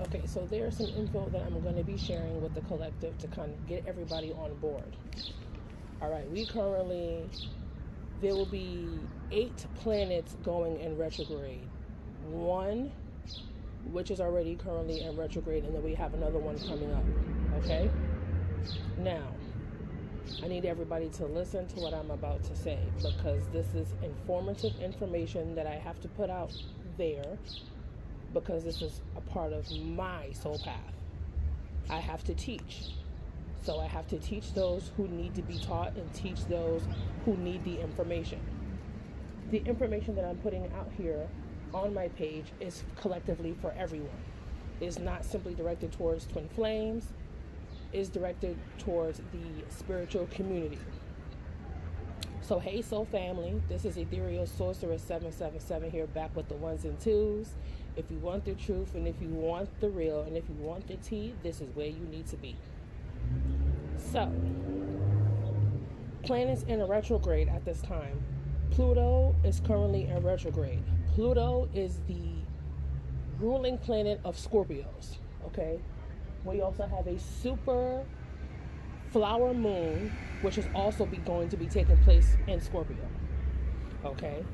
Okay, so there's some info that I'm going to be sharing with the collective to kind of get everybody on board. All right, there will be 8 planets going in retrograde. One, which is already currently in retrograde, and then we have another one coming up. Okay? Now, I need everybody to listen to what I'm about to say, because this is informative information that I have to put out there, because this is a part of my soul path. I have to teach. So I have to teach those who need to be taught and teach those who need the information. The information that I'm putting out here on my page is collectively for everyone. It's not simply directed towards Twin Flames. It's directed towards the spiritual community. So hey soul family, this is Ethereal Sorceress 777 here, back with the ones and twos. If you want the truth, and if you want the real, and if you want the tea, this is where you need to be. So, planets in a retrograde at this time. Pluto is currently in retrograde. Pluto is the ruling planet of Scorpios, okay? We also have a super flower moon, which is also going to be taking place in Scorpio, okay?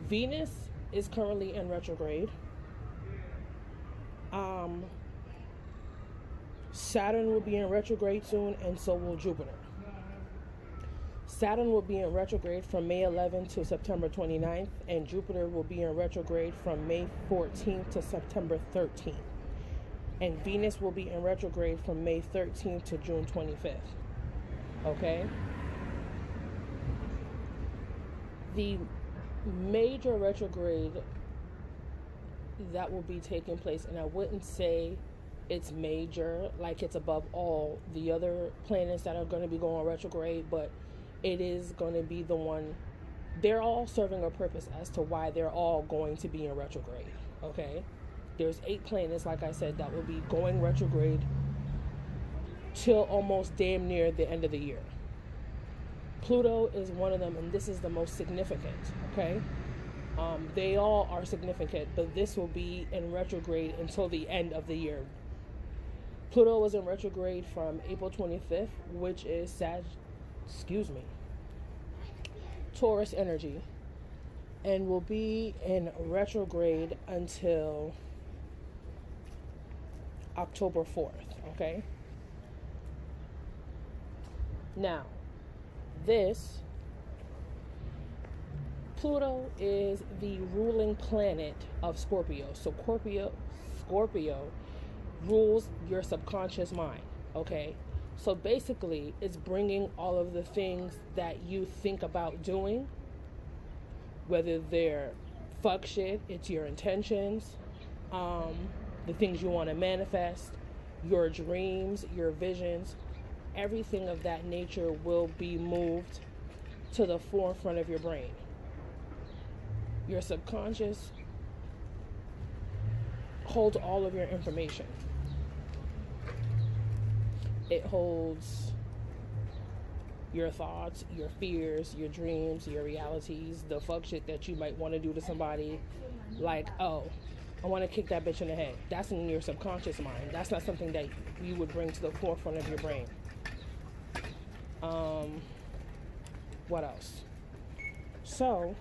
Venus is currently in retrograde. Saturn will be in retrograde soon, and so will Jupiter. Saturn will be in retrograde from May 11th to September 29th, and Jupiter will be in retrograde from May 14th to September 13th. And Venus will be in retrograde from May 13th to June 25th. Okay? The major retrograde that will be taking place, and I wouldn't say it's major, like it's above all the other planets that are going to be going retrograde, but it is going to be the one. They're all serving a purpose as to why they're all going to be in retrograde, okay? There's 8 planets, like I said, that will be going retrograde till almost damn near the end of the year. Pluto is one of them, and this is the most significant, okay? They all are significant, but this will be in retrograde until the end of the year. Pluto was in retrograde from April 25th, which is Taurus energy, and will be in retrograde until October 4th, okay? Now, Pluto is the ruling planet of Scorpio. So Scorpio rules your subconscious mind, okay? So basically, it's bringing all of the things that you think about doing, whether they're fuck shit, it's your intentions, the things you want to manifest, your dreams, your visions, everything of that nature will be moved to the forefront of your brain. Your subconscious holds all of your information. It holds your thoughts, your fears, your dreams, your realities, the fuck shit that you might want to do to somebody. Like, oh, I want to kick that bitch in the head. That's in your subconscious mind. That's not something that you would bring to the forefront of your brain. What else? So,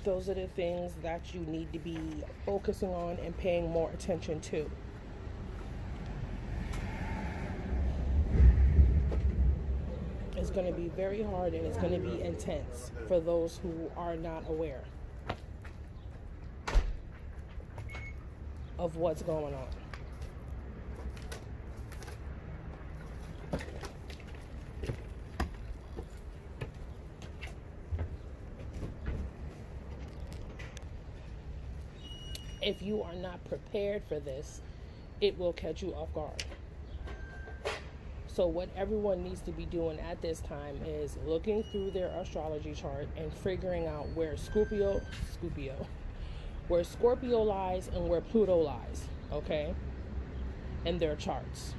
those are the things that you need to be focusing on and paying more attention to. It's going to be very hard, and it's going to be intense for those who are not aware of what's going on. If you are not prepared for this, it will catch you off guard. So what everyone needs to be doing at this time is looking through their astrology chart and figuring out where Scorpio lies and where Pluto lies, okay? In their charts.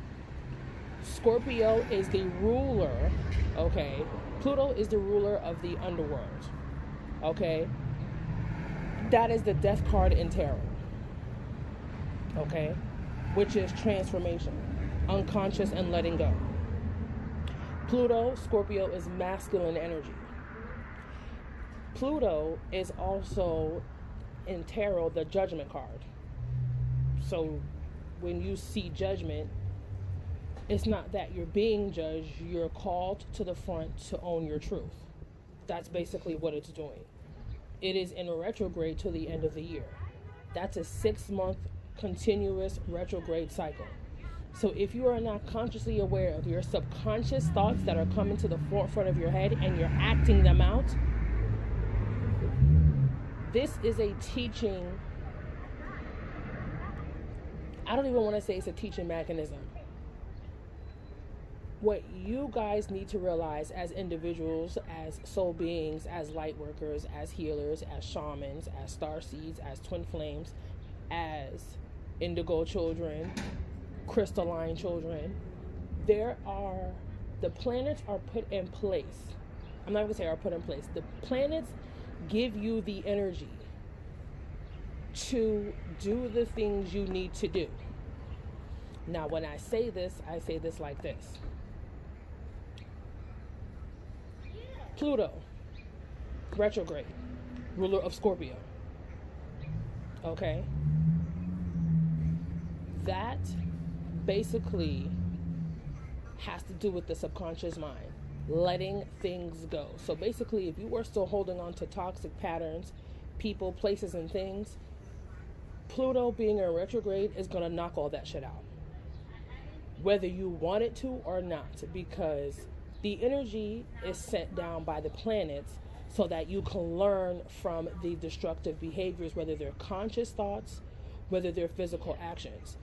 Scorpio is the ruler, okay? Pluto is the ruler of the underworld, okay? That is the death card in tarot. Okay? Which is transformation, unconscious and letting go. Pluto, Scorpio, is masculine energy. Pluto is also in tarot the judgment card. So when you see judgment, it's not that you're being judged, you're called to the front to own your truth. That's basically what it's doing. It is in retrograde till the end of the year. That's a 6-month continuous retrograde cycle. So if you are not consciously aware of your subconscious thoughts that are coming to the forefront of your head and you're acting them out, this is a teaching, I don't even want to say it's a teaching mechanism. What you guys need to realize as individuals, as soul beings, as light workers, as healers, as shamans, as star seeds, as twin flames, as indigo children, crystalline children, the planets are put in place. I'm not going to say are put in place. The planets give you the energy to do the things you need to do. Now, when I say this like this. Pluto, retrograde, ruler of Scorpio. Okay? That basically has to do with the subconscious mind, letting things go. So basically, if you are still holding on to toxic patterns, people, places, and things, Pluto being in retrograde is going to knock all that shit out. Whether you want it to or not, because the energy is sent down by the planets so that you can learn from the destructive behaviors, whether they're conscious thoughts, whether they're physical actions.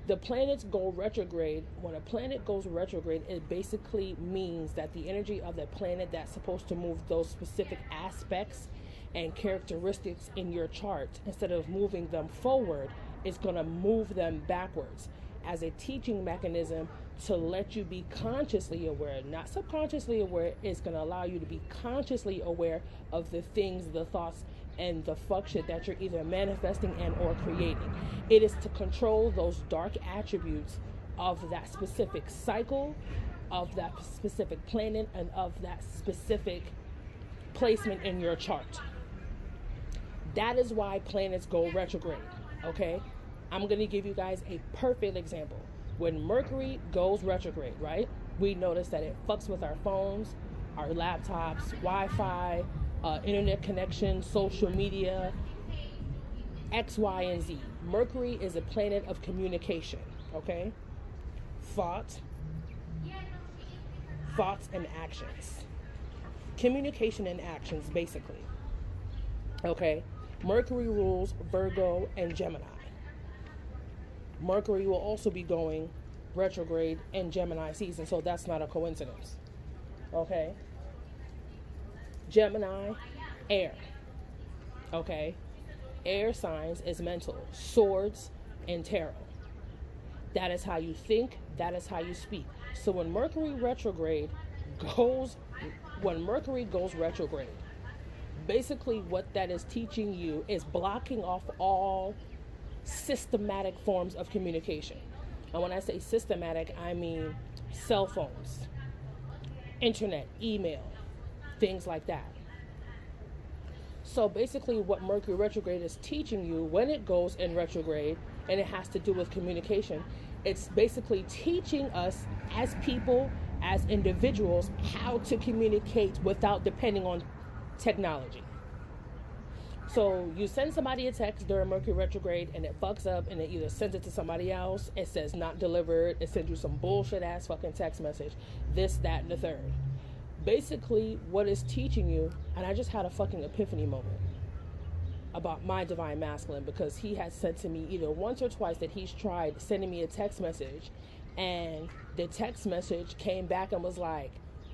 The planets go retrograde. When a planet goes retrograde, it basically means that the energy of the planet that's supposed to move those specific aspects and characteristics in your chart, instead of moving them forward, is going to move them backwards as a teaching mechanism to let you be consciously aware, not subconsciously aware. It's going to allow you to be consciously aware of the things, the thoughts, and the fuck shit that you're either manifesting and or creating. It is to control those dark attributes of that specific cycle, of that specific planet, and of that specific placement in your chart. That is why planets go retrograde, okay? I'm going to give you guys a perfect example. When Mercury goes retrograde, right? We notice that it fucks with our phones, our laptops, Wi-Fi, internet connection, social media, X, Y, and Z. Mercury is a planet of communication, okay? Thoughts and actions. Communication and actions, basically. Okay? Mercury rules Virgo and Gemini. Mercury will also be going retrograde in Gemini season, so that's not a coincidence. Okay? Gemini, air. Okay? Air signs is mental. Swords and tarot. That is how you think. That is how you speak. So when Mercury goes retrograde, basically what that is teaching you is blocking off all systematic forms of communication. And when I say systematic, I mean cell phones, internet, email, things like that. So basically what Mercury retrograde is teaching you when it goes in retrograde, and it has to do with communication, it's basically teaching us as people, as individuals, how to communicate without depending on technology. So you send somebody a text during Mercury retrograde and it fucks up, and it either sends it to somebody else, it says not delivered, it sends you some bullshit ass fucking text message, this, that, and the third. Basically what it's teaching you, and I just had a fucking epiphany moment about my divine masculine, because he had said to me either once or twice that he's tried sending me a text message, and the text message came back and was like,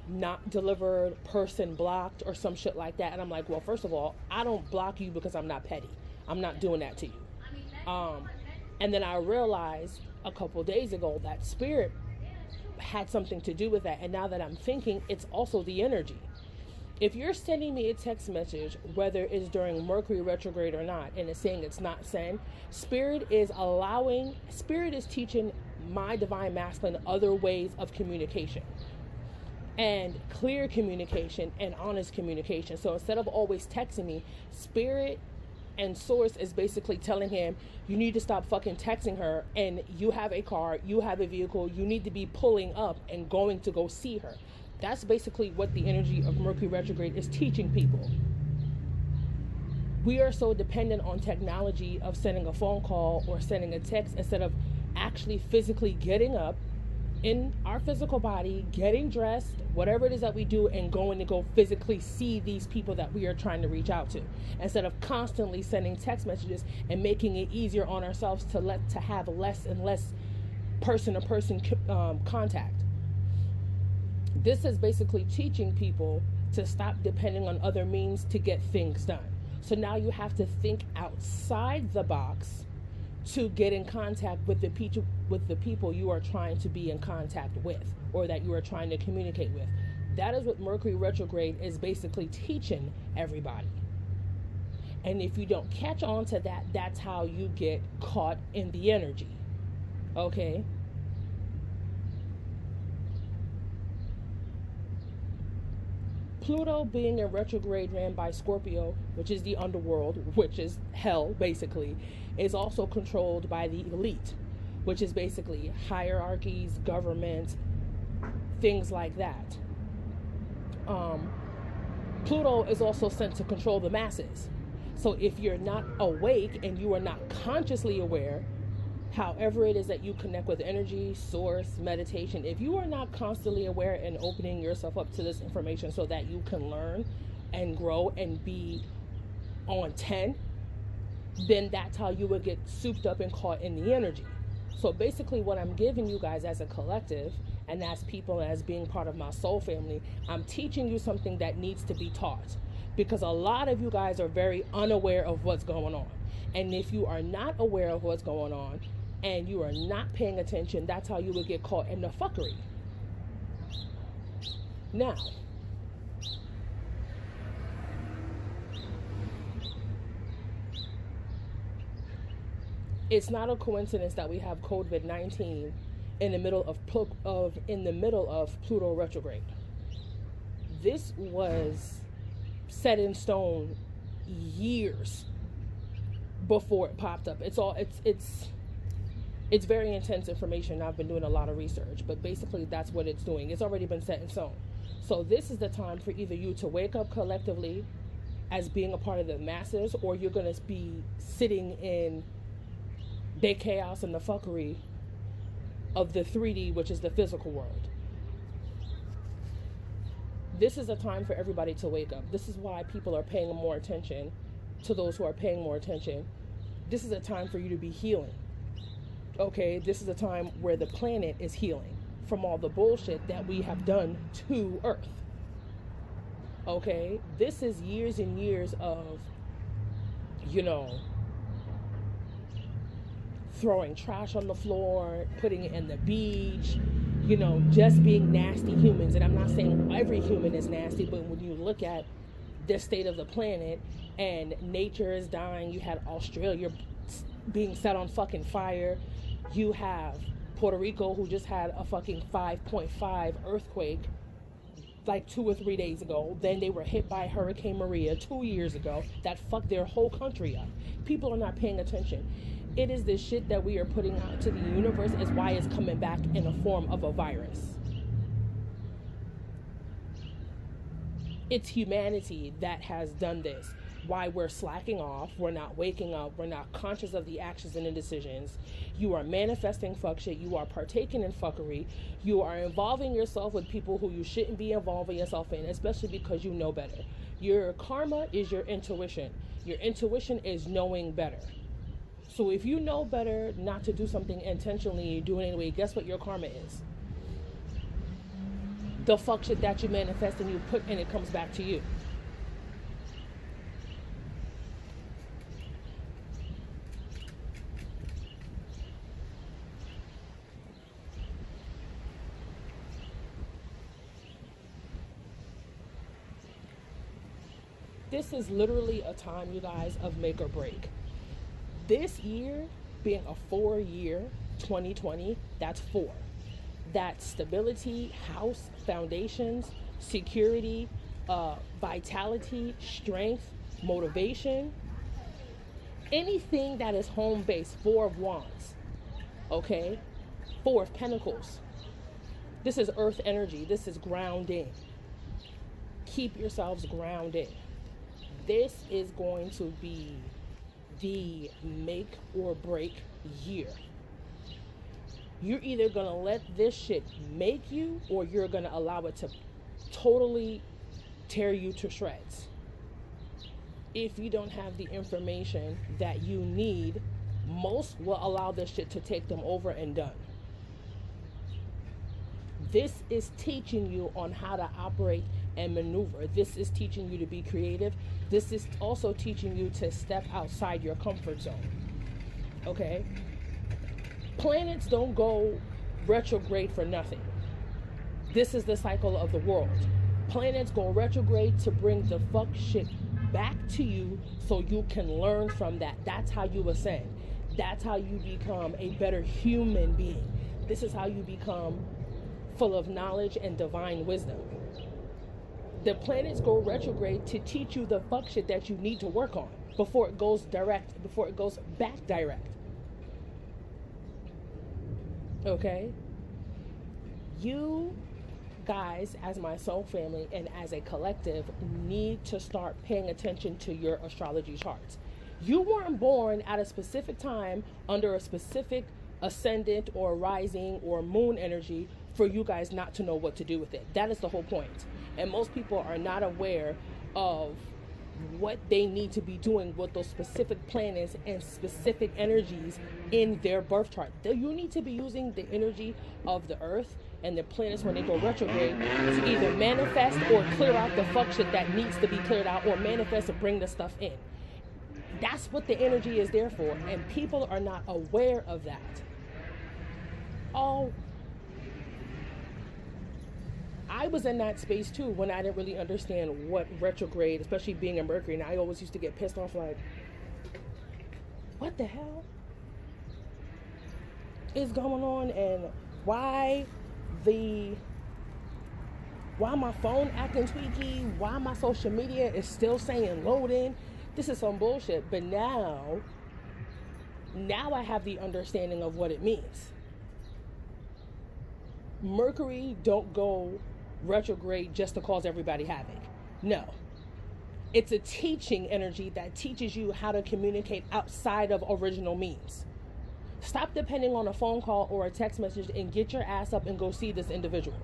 not delivered, person blocked, or some shit like that. And I'm like, well, first of all, I don't block you because I'm not petty. I'm not doing that to you. And then I realized a couple days ago that spirit had something to do with that. And now that I'm thinking, it's also the energy. If you're sending me a text message, whether it's during Mercury retrograde or not, and it's saying it's not sent, Spirit is teaching my divine masculine other ways of communication, and clear communication and honest communication. So instead of always texting me, Spirit and Source is basically telling him, you need to stop fucking texting her, and you have a car, you have a vehicle, you need to be pulling up and going to go see her. That's basically what the energy of Mercury retrograde is teaching people. We are so dependent on technology of sending a phone call or sending a text instead of actually physically getting up in our physical body, getting dressed, whatever it is that we do, and going to go physically see these people that we are trying to reach out to, instead of constantly sending text messages and making it easier on ourselves to have less and less person-to-person contact. This is basically teaching people to stop depending on other means to get things done. So now you have to think outside the box to get in contact with the people you are trying to be in contact with, or that you are trying to communicate with. That is what Mercury retrograde is basically teaching everybody. And if you don't catch on to that, that's how you get caught in the energy. Okay? Pluto being in retrograde ran by Scorpio, which is the underworld, which is hell, basically, is also controlled by the elite, which is basically hierarchies, government, things like that. Pluto is also sent to control the masses. So if you're not awake and you are not consciously aware, however it is that you connect with energy, source, meditation, if you are not constantly aware and opening yourself up to this information so that you can learn and grow and be on 10, then that's how you would get souped up and caught in the energy. So basically what I'm giving you guys as a collective and as people, as being part of my soul family, I'm teaching you something that needs to be taught, because a lot of you guys are very unaware of what's going on. And if you are not aware of what's going on and you are not paying attention, that's how you would get caught in the fuckery. Now, it's not a coincidence that we have COVID-19 in the middle of Pluto retrograde. This was set in stone years before it popped up. It's very intense information. I've been doing a lot of research, but basically that's what it's doing. It's already been set in stone. So this is the time for either you to wake up collectively as being a part of the masses, or you're going to be sitting in the chaos and the fuckery of the 3D, which is the physical world. This is a time for everybody to wake up. This is why people are paying more attention to those who are paying more attention. This is a time for you to be healing. Okay, this is a time where the planet is healing from all the bullshit that we have done to Earth. Okay, this is years and years of, throwing trash on the floor, putting it in the beach, just being nasty humans. And I'm not saying every human is nasty, but when you look at the state of the planet and nature is dying, you had Australia being set on fucking fire. You have Puerto Rico, who just had a fucking 5.5 earthquake like 2 or 3 days ago. Then they were hit by Hurricane Maria 2 years ago that fucked their whole country up. People are not paying attention. It is the shit that we are putting out to the universe is why it's coming back in the form of a virus. It's humanity that has done this. Why we're slacking off, we're not waking up, we're not conscious of the actions and the decisions. You are manifesting fuck shit, you are partaking in fuckery, you are involving yourself with people who you shouldn't be involving yourself in, especially because you know better. Your karma is your intuition. Your intuition is knowing better. So if you know better not to do something intentionally, you do it anyway, guess what your karma is? The fuck shit that you manifest and you put, and it comes back to you. This is literally a time, you guys, of make or break. This year being a 4-year, 2020, that's 4. That's stability, house, foundations, security, vitality, strength, motivation, anything that is home based. 4 of Wands, okay? 4 of Pentacles. This is earth energy. This is grounding. Keep yourselves grounded. This is going to be the make or break year. You're either going to let this shit make you, or you're going to allow it to totally tear you to shreds. If you don't have the information that you need, most will allow this shit to take them over and done. This is teaching you on how to operate and maneuver. This is teaching you to be creative. This is also teaching you to step outside your comfort zone. Okay? Planets don't go retrograde for nothing. This is the cycle of the world. Planets go retrograde to bring the fuck shit back to you so you can learn from that. That's how you ascend. That's how you become a better human being. This is how you become full of knowledge and divine wisdom. The planets go retrograde to teach you the fuck shit that you need to work on before it goes direct, before it goes back direct. Okay? You guys, as my soul family and as a collective, need to start paying attention to your astrology charts. You weren't born at a specific time under a specific ascendant or rising or moon energy for you guys not to know what to do with it. That is the whole point. And most people are not aware of what they need to be doing with those specific planets and specific energies in their birth chart. You need to be using the energy of the earth and the planets when they go retrograde to either manifest or clear out the fuck shit that needs to be cleared out, or manifest and bring the stuff in. That's what the energy is there for, and people are not aware of that. Oh, I was in that space too when I didn't really understand what retrograde, especially being in Mercury, and I always used to get pissed off like, what the hell is going on, and why my phone acting tweaky, why my social media is still saying loading. This is some bullshit. But now I have the understanding of what it means. Mercury don't go retrograde just to cause everybody havoc. No. It's a teaching energy that teaches you how to communicate outside of original means. Stop depending on a phone call or a text message and get your ass up and go see this individual.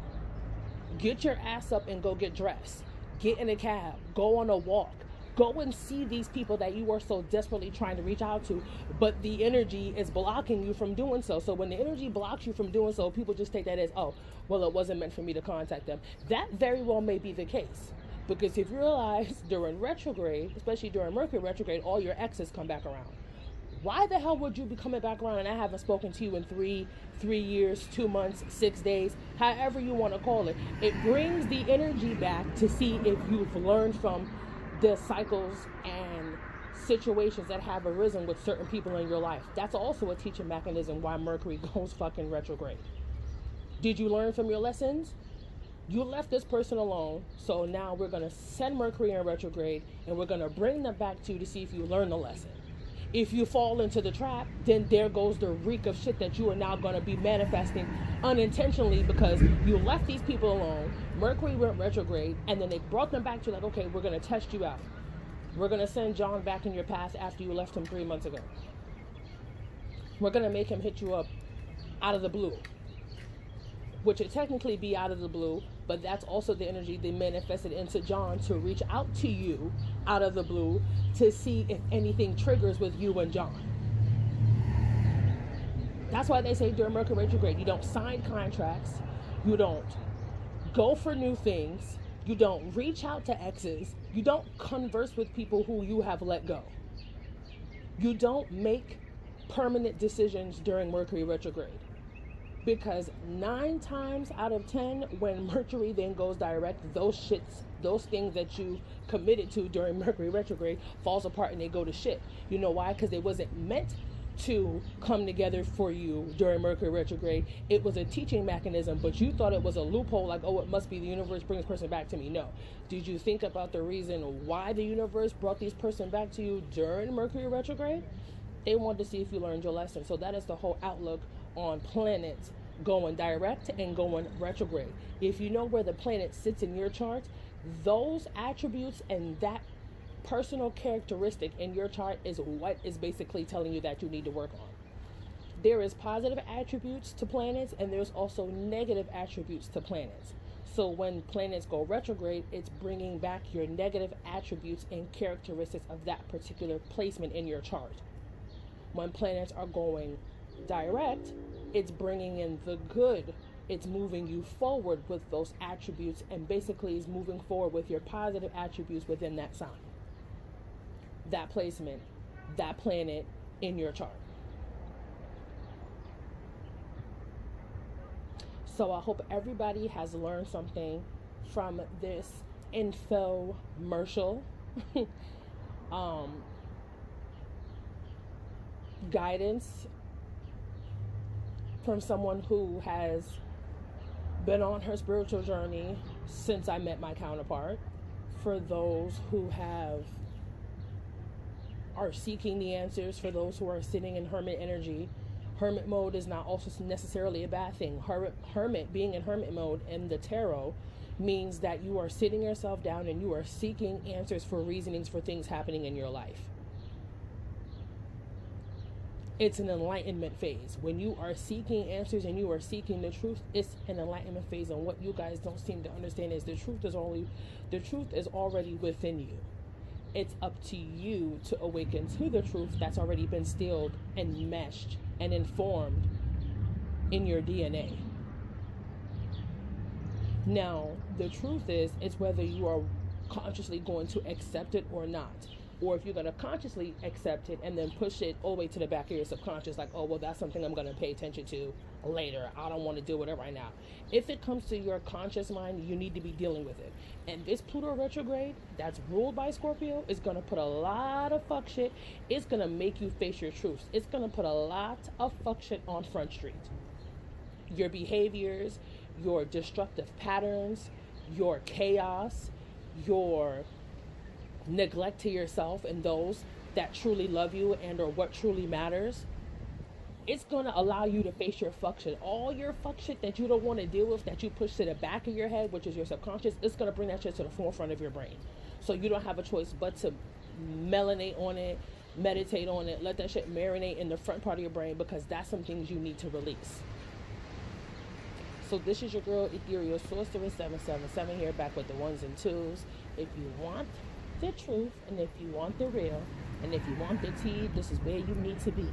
Get your ass up and go get dressed. Get in a cab. Go on a walk. Go and see these people that you are so desperately trying to reach out to, but the energy is blocking you from doing so. So when the energy blocks you from doing so, people just take that as, oh, well, it wasn't meant for me to contact them. That very well may be the case. Because if you realize during retrograde, especially during Mercury retrograde, all your exes come back around. Why the hell would you be coming back around and I haven't spoken to you in 3 years, 2 months, 6 days, however you want to call it? It brings the energy back to see if you've learned from the cycles and situations that have arisen with certain people in your life. That's also a teaching mechanism why Mercury goes fucking retrograde. Did you learn from your lessons? You left this person alone, so now we're going to send Mercury in retrograde and we're going to bring them back to you to see if you learn the lesson. If you fall into the trap, then there goes the reek of shit that you are now going to be manifesting unintentionally because you left these people alone. Mercury went retrograde, and then they brought them back to you like, okay, we're going to test you out. We're going to send John back in your path after you left him 3 months ago. We're going to make him hit you up out of the blue, which would technically be out of the blue, but that's also the energy they manifested into John to reach out to you out of the blue to see if anything triggers with you and John. That's why they say during Mercury retrograde, you don't sign contracts, you don't go for new things, you don't reach out to exes, you don't converse with people who you have let go. You don't make permanent decisions during Mercury retrograde. Because 9 times out of 10, when Mercury then goes direct, those things that you committed to during Mercury retrograde falls apart and they go to shit. You know why? Because it wasn't meant to come together for you during Mercury retrograde. It was a teaching mechanism, but you thought it was a loophole, like, oh, it must be the universe brings this person back to me. No. Did you think about the reason why the universe brought this person back to you during Mercury retrograde? They wanted to see if you learned your lesson. So that is the whole outlook on planets going direct and going retrograde. If you know where the planet sits in your chart, those attributes and that personal characteristic in your chart is what is basically telling you that you need to work on. There is positive attributes to planets, and there's also negative attributes to planets. So when planets go retrograde, it's bringing back your negative attributes and characteristics of that particular placement in your chart. When planets are going direct, it's bringing in the good. It's moving you forward with those attributes, and basically is moving forward with your positive attributes within that sign, that placement, that planet in your chart. So I hope everybody has learned something from this infomercial. Guidance from someone who has been on her spiritual journey since I met my counterpart. For those who are seeking the answers, for those who are sitting in hermit energy. Hermit mode is not also necessarily a bad thing. Hermit, being in hermit mode in the tarot, means that you are sitting yourself down and you are seeking answers for reasonings for things happening in your life. It's an enlightenment phase. When you are seeking answers and you are seeking the truth, it's an enlightenment phase. And what you guys don't seem to understand is the truth is already within you. It's up to you to awaken to the truth that's already been stilled and meshed and informed in your DNA. Now, the truth is, it's whether you are consciously going to accept it or not. Or if you're going to consciously accept it and then push it all the way to the back of your subconscious, like, oh, well, that's something I'm going to pay attention to later. I don't want to deal with it right now. If it comes to your conscious mind, you need to be dealing with it. And this Pluto retrograde that's ruled by Scorpio is going to put a lot of fuck shit. It's going to make you face your truths. It's going to put a lot of fuck shit on Front Street. Your behaviors, your destructive patterns, your chaos, your neglect to yourself and those that truly love you and or what truly matters. It's going to allow you to face your fuck shit. All your fuck shit that you don't want to deal with, that you push to the back of your head, which is your subconscious, it's going to bring that shit to the forefront of your brain. So you don't have a choice but to melanate on it, meditate on it, let that shit marinate in the front part of your brain, because that's some things you need to release. So this is your girl, Ethereal Sorceress 777 here, back with the ones and twos. If you want the truth, and if you want the real, and if you want the tea, this is where you need to be.